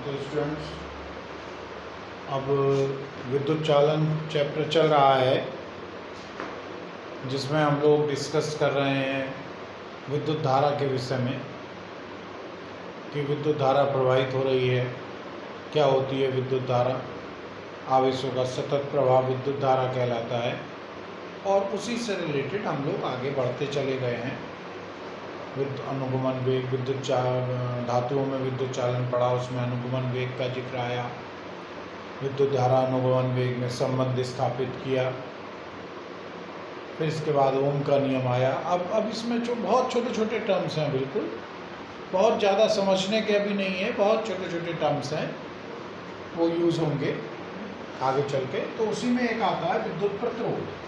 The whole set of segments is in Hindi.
तो स्टूडेंट्स, अब विद्युत चालन चैप्टर चल रहा है जिसमें हम लोग डिस्कस कर रहे हैं विद्युत धारा के विषय में कि विद्युत धारा प्रवाहित हो रही है, क्या होती है विद्युत धारा, आवेशों का सतत प्रवाह विद्युत धारा कहलाता है। और उसी से रिलेटेड हम लोग आगे बढ़ते चले गए हैं। अनुगमन वेग, धातुओं में विद्युत चालन पढ़ा, उसमें अनुगमन वेग का जिक्र आया, विद्युत धारा अनुगमन वेग में संबंध स्थापित किया, फिर इसके बाद ओम का नियम आया। अब इसमें जो बहुत छोटे छोटे टर्म्स हैं, बिल्कुल बहुत ज़्यादा समझने के अभी नहीं है, बहुत छोटे छोटे टर्म्स हैं, वो यूज़ होंगे आगे चल के। तो उसी में एक आता है विद्युत प्रतिरोध।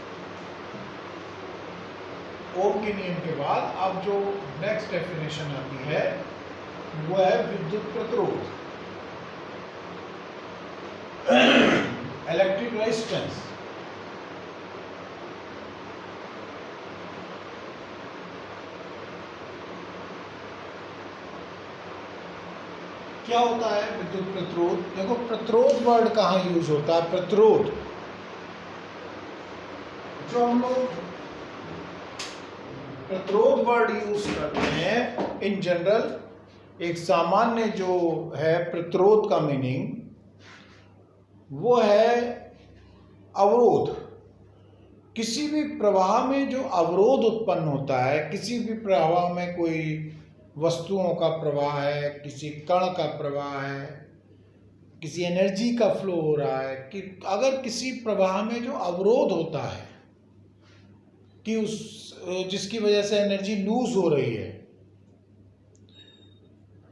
ओम के नियम के बाद अब जो नेक्स्ट डेफिनेशन आती है वो है विद्युत प्रतिरोध, इलेक्ट्रिक रेजिस्टेंस। क्या होता है विद्युत प्रतिरोध? देखो, प्रतिरोध वर्ड कहाँ यूज होता है? प्रतिरोध जो हम लोग प्रतिरोध वर्ड यूज करते हैं इन जनरल, एक सामान्य जो है प्रतिरोध का मीनिंग वो है अवरोध। किसी भी प्रवाह में जो अवरोध उत्पन्न होता है, किसी भी प्रवाह में कोई वस्तुओं का प्रवाह है, किसी कण का प्रवाह है, किसी एनर्जी का फ्लो हो रहा है, कि अगर किसी प्रवाह में जो अवरोध होता है कि जिसकी वजह से एनर्जी लूज हो रही है,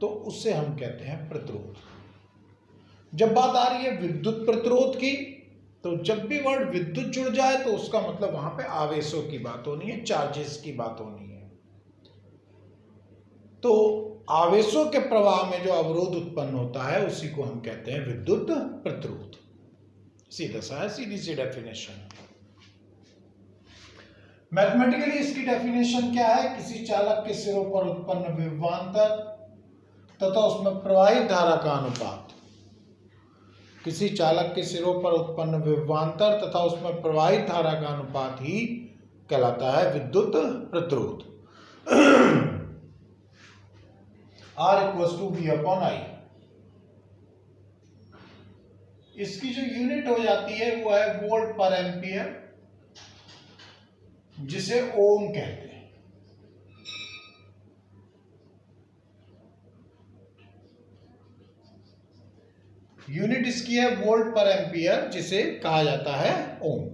तो उससे हम कहते हैं प्रतिरोध। जब बात आ रही है विद्युत प्रतिरोध की, तो जब भी वर्ड विद्युत जुड़ जाए तो उसका मतलब वहां पे आवेशों की बात होनी है, चार्जेस की बात होनी है। तो आवेशों के प्रवाह में जो अवरोध उत्पन्न होता है उसी को हम कहते हैं विद्युत प्रतिरोध। सीधा सा है, सीधी सी डेफिनेशन। मैथमेटिकली इसकी डेफिनेशन क्या है? किसी चालक के सिरों पर उत्पन्न विभवांतर तथा उसमें प्रवाहित धारा का अनुपात, किसी चालक के सिरों पर उत्पन्न विभवांतर तथा उसमें प्रवाहित धारा का अनुपात ही कहलाता है विद्युत प्रतिरोध। R = V/I। इसकी जो यूनिट हो जाती है वो है वोल्ट पर एम्पियर, जिसे ओम कहते हैं। यूनिट इसकी है वोल्ट पर एम्पियर, जिसे कहा जाता है ओम।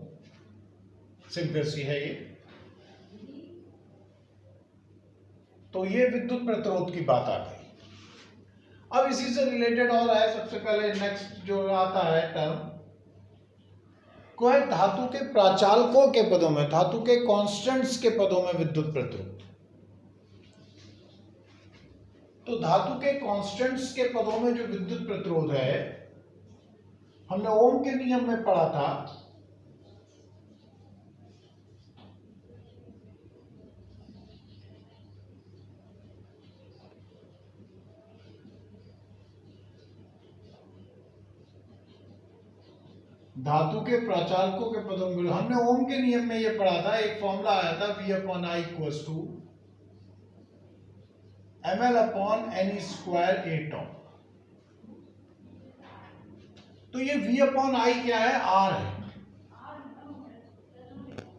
सिंपल सी है ये। तो ये विद्युत प्रतिरोध की बात आ गई। अब इसी से रिलेटेड और है, सबसे पहले नेक्स्ट जो आता है टर्म को है धातु के प्राचालकों के पदों में, धातु के कांस्टेंट्स के पदों में विद्युत प्रतिरोध। तो धातु के कांस्टेंट्स के पदों में जो विद्युत प्रतिरोध है, हमने ओम के नियम में पढ़ा था। धातु के प्राचालकों के पदों में हमने ओम के नियम में ये पढ़ा था। एक फॉर्मूला आया था V/I = mL/ne²A²। तो ये V/I क्या है? R है।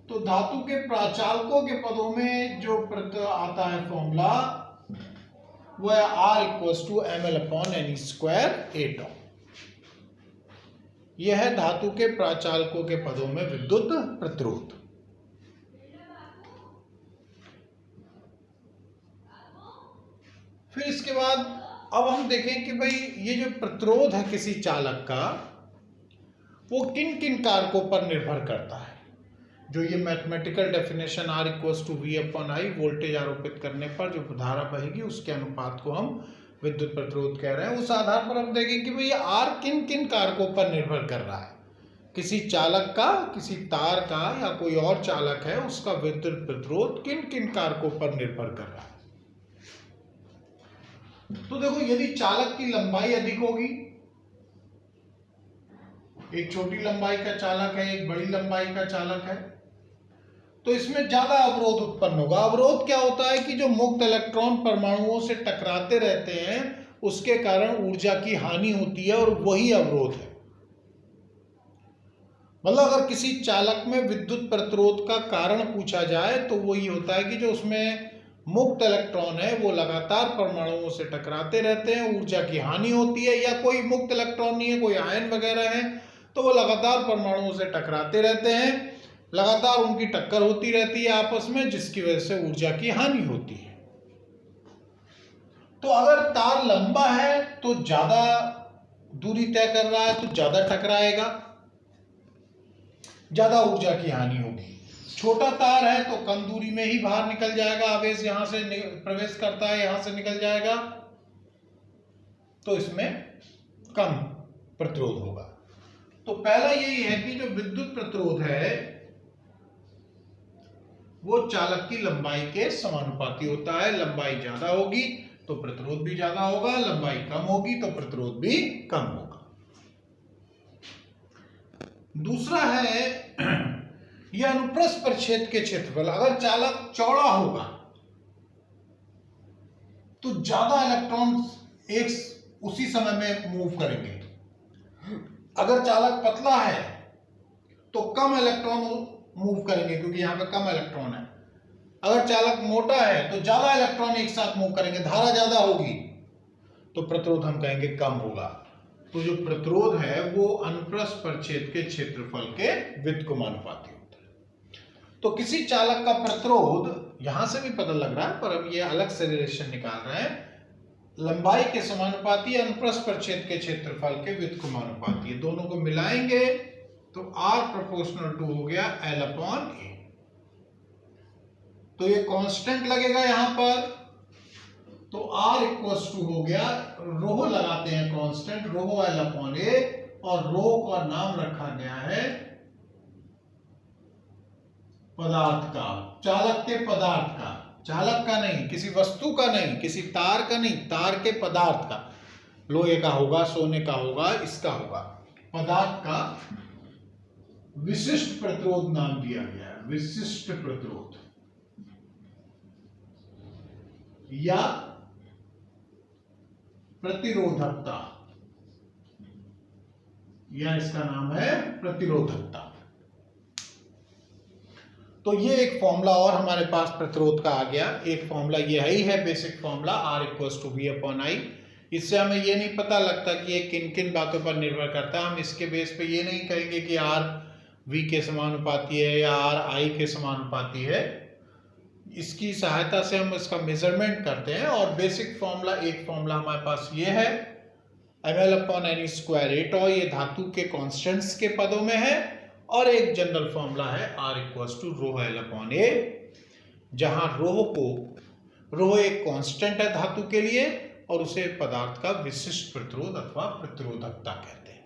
तो धातु के प्राचालकों के पदों में जो आता है फॉर्मूला वो है R = mL/ne²A²। यह है धातु के प्राचालकों के पदों में विद्युत प्रतिरोध। फिर इसके बाद अब हम देखें कि भाई ये जो प्रतिरोध है किसी चालक का, वो किन किन कारकों पर निर्भर करता है। जो ये mathematical definition R = V/I, voltage आरोपित करने पर जो धारा बहेगी उसके अनुपात को हम विद्युत प्रतिरोध कह रहे हैं। उस आधार पर हम देखें कि भाई ये R किन किन कारकों पर निर्भर कर रहा है। किसी चालक का, किसी तार का या कोई और चालक है, उसका विद्युत प्रतिरोध किन किन कारकों पर निर्भर कर रहा है। तो देखो, यदि चालक की लंबाई अधिक होगी, एक छोटी लंबाई का चालक है, एक बड़ी लंबाई का चालक है, तो इसमें ज्यादा अवरोध उत्पन्न होगा। अवरोध क्या होता है कि जो मुक्त इलेक्ट्रॉन परमाणुओं से टकराते रहते हैं उसके कारण ऊर्जा की हानि होती है, और वही अवरोध है। मतलब अगर किसी चालक में विद्युत प्रतिरोध का कारण पूछा जाए तो वही होता है कि जो उसमें मुक्त इलेक्ट्रॉन है वो लगातार परमाणुओं से टकराते रहते हैं, ऊर्जा की हानि होती है, या कोई मुक्त इलेक्ट्रॉन नहीं है, कोई आयन वगैरह है, तो वो लगातार परमाणुओं से टकराते रहते हैं, लगातार उनकी टक्कर होती रहती है आपस में, जिसकी वजह से ऊर्जा की हानि होती है। तो अगर तार लंबा है तो ज्यादा दूरी तय कर रहा है तो ज्यादा टकराएगा, ज्यादा ऊर्जा की हानि होगी। छोटा तार है तो कम दूरी में ही बाहर निकल जाएगा, आवेश यहां से प्रवेश करता है, यहां से निकल जाएगा, तो इसमें कम प्रतिरोध होगा। तो पहला यही है कि जो विद्युत प्रतिरोध है वो चालक की लंबाई के समानुपाती होता है। लंबाई ज्यादा होगी तो प्रतिरोध भी ज्यादा होगा, लंबाई कम होगी तो प्रतिरोध भी कम होगा। दूसरा है यह अनुप्रस्थ परिच्छेद के क्षेत्रफल। अगर चालक चौड़ा होगा तो ज्यादा इलेक्ट्रॉन एक उसी समय में मूव करेंगे, अगर चालक पतला है तो कम इलेक्ट्रॉन मूव करेंगे क्योंकि यहां पे कम इलेक्ट्रॉन है। अगर चालक मोटा है तो ज्यादा इलेक्ट्रॉन एक साथ मूव करेंगे, धारा ज्यादा होगी तो प्रतिरोध हम कहेंगे कम होगा। तो जो प्रतिरोध है वो अनुप्रस्थ परिच्छेद के क्षेत्रफल के व्युत्क्रमानुपाती होता है। तो किसी चालक का प्रतिरोध यहां से भी पता लग रहा है, पर अब ये अलग से रिलेशन निकाल रहे हैं, लंबाई के समानुपाती अनुप्रस्थ परिच्छेद के क्षेत्रफल के व्युत्क्रमानुपाती। दोनों को मिलाएंगे तो R प्रोपोर्शनल टू हो गया L अपॉन A। तो ये कांस्टेंट लगेगा यहां पर, तो R इक्वल्स टू हो गया, रो लगाते हैं constant, rho L upon A, और रो का नाम रखा गया है पदार्थ का, चालक के पदार्थ का, चालक का नहीं, किसी वस्तु का नहीं, किसी तार का नहीं, तार के पदार्थ का। लोहे का होगा, सोने का होगा, इसका होगा, पदार्थ का विशिष्ट प्रतिरोध नाम दिया गया है। विशिष्ट प्रतिरोध या प्रतिरोधकता, या इसका नाम है प्रतिरोधकता। तो ये एक फॉर्मूला और हमारे पास प्रतिरोध का आ गया। एक फॉर्मूला ये ही है basic formula, R equals to V upon I। इससे हमें ये नहीं पता लगता कि ये किन किन बातों पर निर्भर करता है। हम इसके बेस पे ये नहीं कहेंगे कि R V के समानुपाती है या R I के समानुपाती है। इसकी सहायता से हम इसका मेजरमेंट करते हैं। और बेसिक फॉर्मूला, एक फॉर्मूला हमारे पास ये है ml upon n square at, और ये धातु के कॉन्स्टेंट्स के पदों में है। और एक जनरल फॉर्मूला है R equals to rho L upon A, जहां रो एक कांस्टेंट है धातु के लिए, और उसे पदार्थ का विशिष्ट प्रतिरोध अथवा प्रतिरोधकता कहते हैं।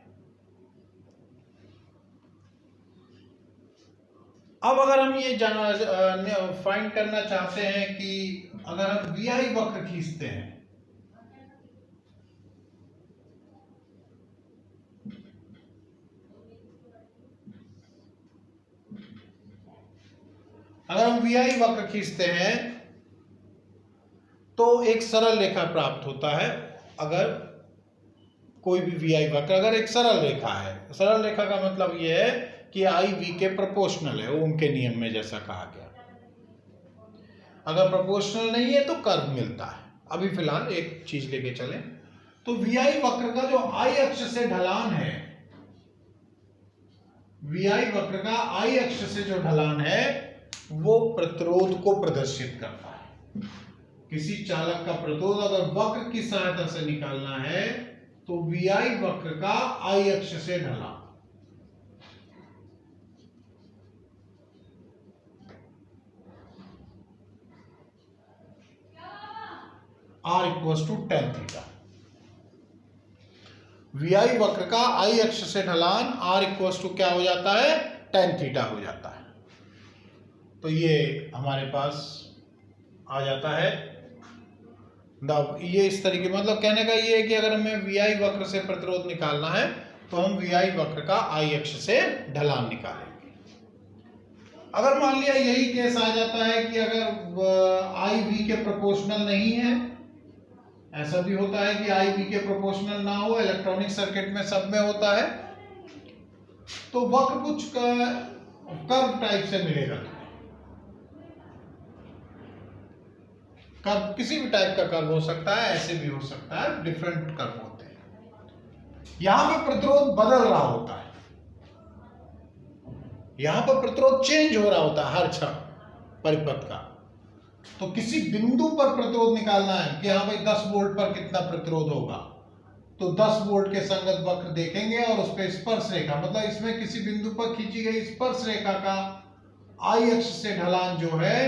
अब अगर हम ये फाइंड करना चाहते हैं कि अगर हम VI वक्र खींचते हैं, अगर हम VI वक्र खींचते हैं तो एक सरल रेखा प्राप्त होता है। अगर कोई भी VI वक्र अगर एक सरल रेखा है, सरल रेखा का मतलब यह है कि I V के प्रोपोर्शनल है, ओम के नियम में जैसा कहा गया। अगर प्रोपोर्शनल नहीं है तो कर्व मिलता है। अभी फिलहाल एक चीज लेके चलें, तो VI वक्र का जो I अक्ष से ढलान है, VI वक्र का I अक्ष से जो ढलान है वो प्रतिरोध को प्रदर्शित करता है। किसी चालक का प्रतिरोध अगर वक्र की सहायता से निकालना है तो VI वक्र का I अक्ष से ढलान, R equals to tan theta. VI वक्र का I अक्ष से ढलान R इक्वल्स टू क्या हो जाता है, tan थीटा हो जाता है। तो ये हमारे पास आ जाता है ये इस तरीके, मतलब कहने का ये है कि अगर हमें VI वक्र से प्रतिरोध निकालना है तो हम VI वक्र का I अक्ष से ढलान निकालेंगे। अगर मान लिया यही केस आ जाता है कि अगर I V के प्रोपोर्शनल नहीं है, ऐसा भी होता है कि I V के प्रोपोर्शनल ना हो, इलेक्ट्रॉनिक सर्किट में सब में होता है, तो वक्र कुछ कर्व टाइप से मिलेगा। कर्व किसी भी टाइप का कर्व हो सकता है, ऐसे भी हो सकता है, डिफरेंट कर्व होते हैं। यहां पे प्रतिरोध बदल रहा होता है, यहां पर प्रतिरोध चेंज हो रहा होता है हर क्षण परिपथ का। तो किसी बिंदु पर प्रतिरोध निकालना है कि हाँ भाई 10 वोल्ट पर कितना प्रतिरोध होगा, तो 10 वोल्ट के संगत वक्र देखेंगे और उस पर स्पर्श रेखा, मतलब इसमें किसी बिंदु पर खींची गई स्पर्श रेखा का I अक्ष से ढलान जो है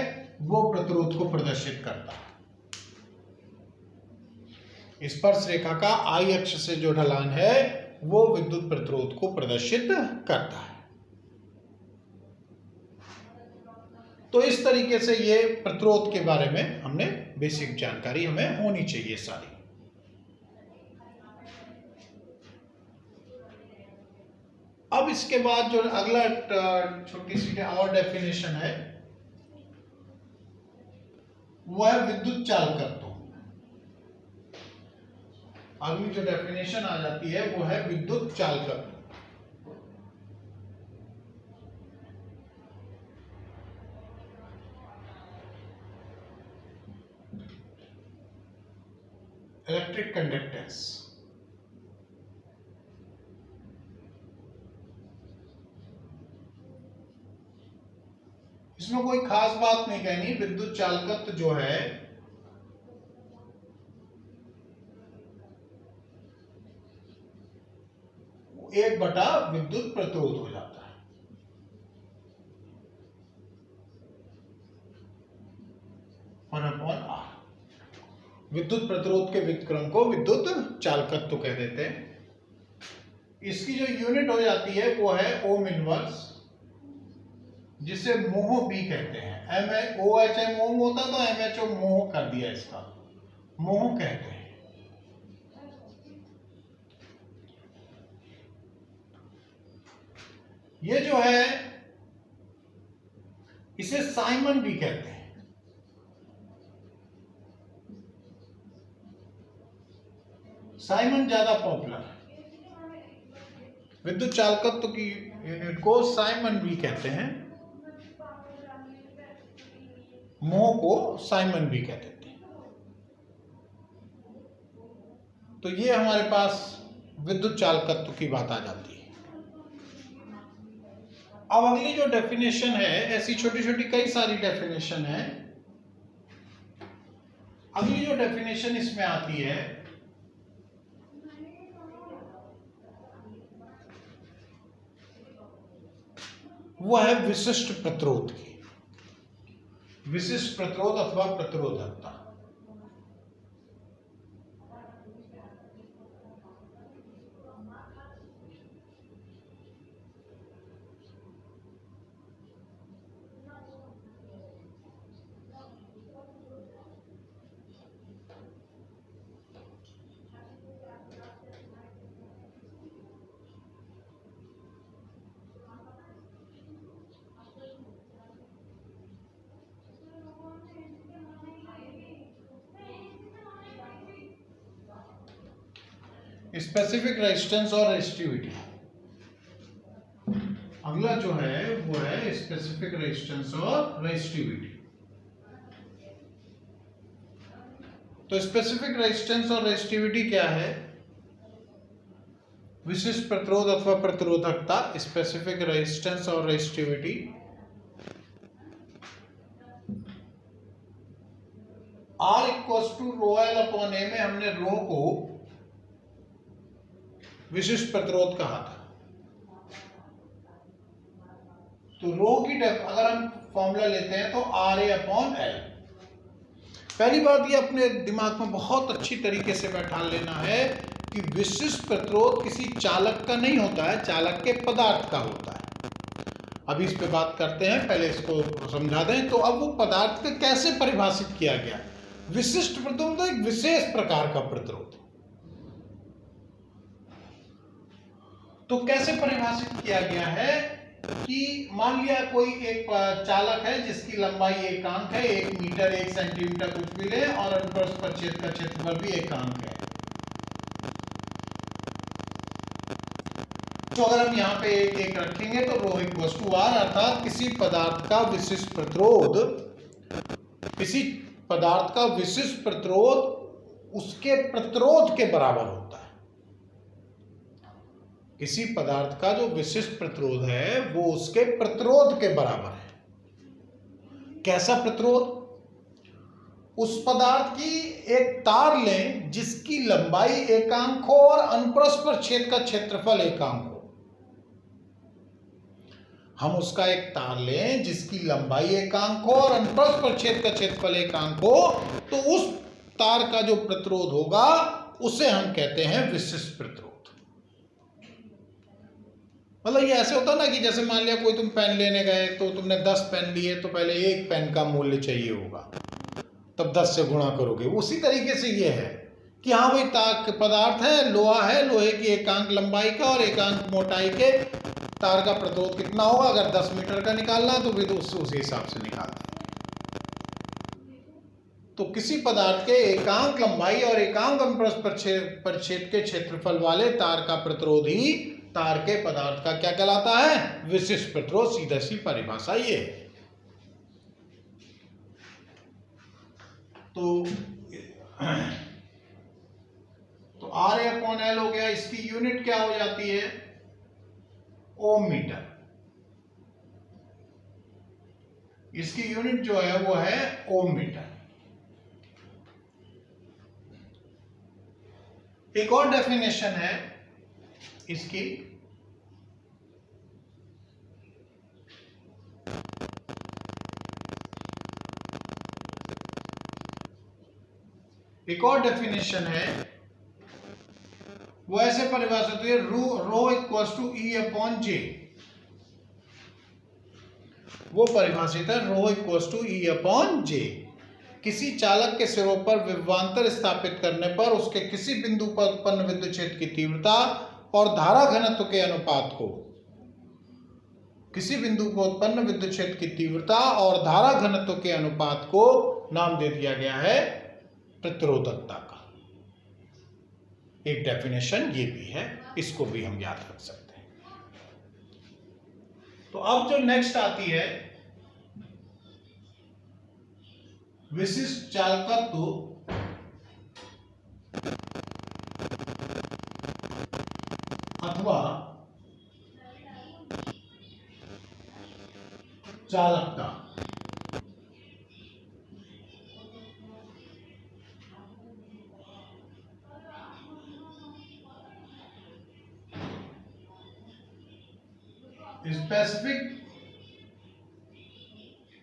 वो प्रतिरोध को प्रदर्शित करता है। स्पर्श रेखा का I अक्ष से जो ढलान है वो विद्युत प्रतिरोध को प्रदर्शित करता है। तो इस तरीके से ये प्रतिरोध के बारे में हमने बेसिक जानकारी हमें होनी चाहिए सारी। अब इसके बाद जो अगला छोटी सी और डेफिनेशन है वो है विद्युत चालकत्व। अगली जो डेफिनेशन आ जाती है वो है विद्युत चालकत्व। Electric conductance. इसमें कोई खास बात नहीं कहनी, विद्युत चालकत्व जो है वो 1/, विद्युत प्रतिरोध हो जाता है। R विद्युत प्रतिरोध के व्युत्क्रम को विद्युत चालकत्व कह देते हैं। इसकी जो यूनिट हो जाती है वो है ओम इनवर्स, जिसे मोह भी कहते हैं। OHM ओम होता तो MHO मोह कर दिया, इसका मोह कहते हैं। ये जो है इसे साइमन भी कहते हैं। साइमन ज्यादा पॉपुलर है। विद्युत चालकत्व की यूनिट को साइमन भी कहते हैं, मोह को साइमन भी कहते हैं। तो ये हमारे पास विद्युत चालकत्व की बात आ जाती है। अब अगली जो डेफिनेशन है, ऐसी छोटी छोटी कई सारी डेफिनेशन है। अगली जो डेफिनेशन इसमें आती है वो है विशिष्ट प्रतिरोध की, विशिष्ट प्रतिरोध अथवा प्रतिरोधकता। स्पेसिफिक रेजिस्टेंस और रेजिस्टिविटी। अगला जो है वो है स्पेसिफिक रेजिस्टेंस और रेजिस्टिविटी। तो स्पेसिफिक रेजिस्टेंस और रेजिस्टिविटी क्या है? विशिष्ट प्रतिरोध अथवा प्रतिरोधकता, स्पेसिफिक रेजिस्टेंस और रेजिस्टिविटी R = ρL/A में हमने रो को विशिष्ट प्रतिरोध कहा था। तो रो की अगर हम फॉर्मूला लेते हैं तो RA/L। पहली बात ये अपने दिमाग में बहुत अच्छी तरीके से बैठा लेना है कि विशिष्ट प्रतिरोध किसी चालक का नहीं होता है, चालक के पदार्थ का होता है। अभी इस पे बात करते हैं, पहले इसको समझा दें। तो अब वो पदार्थ को कैसे परिभाषित किया गया? विशिष्ट प्रतिरोध मतलब एक विशेष प्रकार का प्रतिरोध। तो कैसे परिभाषित किया गया है कि मान लिया कोई एक चालक है जिसकी लंबाई एकांक है, 1 मीटर 1 सेंटीमीटर कुछ भी ले, और अनुप्रस्थ परिच्छेद का क्षेत्रफल भी एकांक है। तो अगर हम यहाँ पे एक रखेंगे तो ρ = r, अर्थात किसी पदार्थ का विशिष्ट प्रतिरोध उसके प्रतिरोध के बराबर होता है। किसी पदार्थ का जो विशिष्ट प्रतिरोध है वो उसके प्रतिरोध के बराबर है। कैसा प्रतिरोध? उस पदार्थ की एक तार लें जिसकी लंबाई एकांक हो और अनुप्रस्थ परिच्छेद का क्षेत्रफल एकांक हो। हम उसका एक तार लें जिसकी लंबाई एकांक हो और अनुप्रस्थ परिच्छेद का क्षेत्रफल एकांक हो, तो उस तार का जो प्रतिरोध होगा उसे हम कहते हैं विशिष्ट प्रतिरोध। मतलब ये ऐसे होता ना कि जैसे मान लिया कोई तुम पेन लेने गए तो तुमने 10 पेन लिए, तो पहले एक पेन का मूल्य चाहिए होगा, तब 10 से गुणा करोगे। उसी तरीके से ये है कि हाँ भाई पदार्थ है, लोहा है, लोहे की एकांक लंबाई का और एकांक मोटाई के तार का प्रतिरोध कितना होगा। अगर 10 मीटर का निकालना तो फिर उसी हिसाब से निकालना। तो किसी पदार्थ के एकांक लंबाई और एकांक अनुप्रस्थ परिच्छेद के क्षेत्रफल वाले तार का प्रतिरोध ही तार के पदार्थ का क्या कहलाता है? विशिष्ट प्रतिरोध। सीधा सी परिभाषा ये है। तो RA/L हो गया, इसकी यूनिट क्या हो जाती है? ओम मीटर। इसकी यूनिट जो है वो है ओम मीटर। एक और डेफिनेशन है इसकी, वो ऐसे परिभाषित हुई है, ρ = E/J। वो परिभाषित है ρ = E/J। किसी चालक के सिरों पर विभवांतर स्थापित करने पर उसके किसी बिंदु पर उत्पन्न विद्युत क्षेत्र की तीव्रता और धारा घनत्व के अनुपात को, किसी बिंदु पर उत्पन्न विद्युत क्षेत्र की तीव्रता और धारा घनत्व के अनुपात को नाम दे दिया गया है प्रतिरोधकता का। एक डेफिनेशन ये भी है, इसको भी हम याद रख सकते हैं। तो अब जो नेक्स्ट आती है विशिष्ट चालकत्व अथवा चालकता। स्पेसिफिक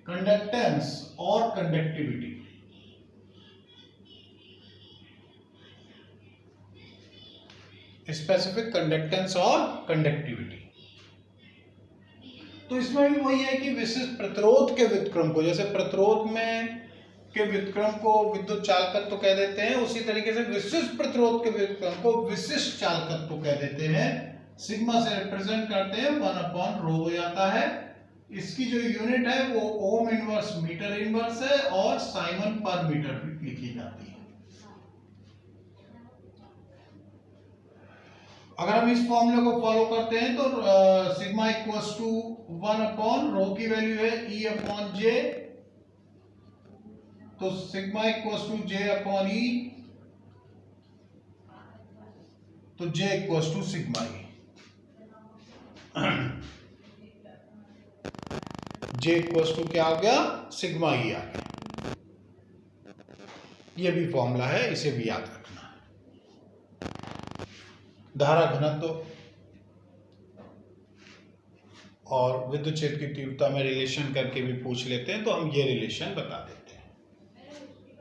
कंडक्टेंस और कंडक्टिविटी। स्पेसिफिक कंडक्टेंस और कंडक्टिविटी। तो इसमें भी वही है कि विशिष्ट प्रतिरोध के व्युत्क्रम को, जैसे प्रतिरोध में के व्युत्क्रम को विद्युत चालकत्व कह देते हैं, उसी तरीके से विशिष्ट प्रतिरोध के व्युत्क्रम को विशिष्ट चालकत्व कह देते हैं। सिग्मा से रिप्रेजेंट करते हैं, 1/ρ हो जाता है। इसकी जो यूनिट है वो ओम इनवर्स मीटर इनवर्स है और साइमन पर मीटर भी लिखी जाती है। अगर हम इस फॉर्मूले को फॉलो करते हैं तो सिग्मा = 1/ρ की वैल्यू है E/J, तो सिग्मा = J/E, तो J = सिग्मा E। J = क्या हो गया? सिग्मा E आ गया। ये भी फॉर्मूला है, इसे भी याद रखना है। धारा घनत्व और विद्युत क्षेत्र की तीव्रता में रिलेशन करके भी पूछ लेते हैं, तो हम ये रिलेशन बता देते हैं।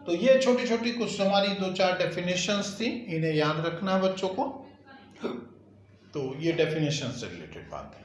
तो ये छोटी छोटी कुछ हमारी 2-4 डेफिनेशंस थी, इन्हें याद रखना है बच्चों को। तो ये डेफिनेशन से रिलेटेड बात है।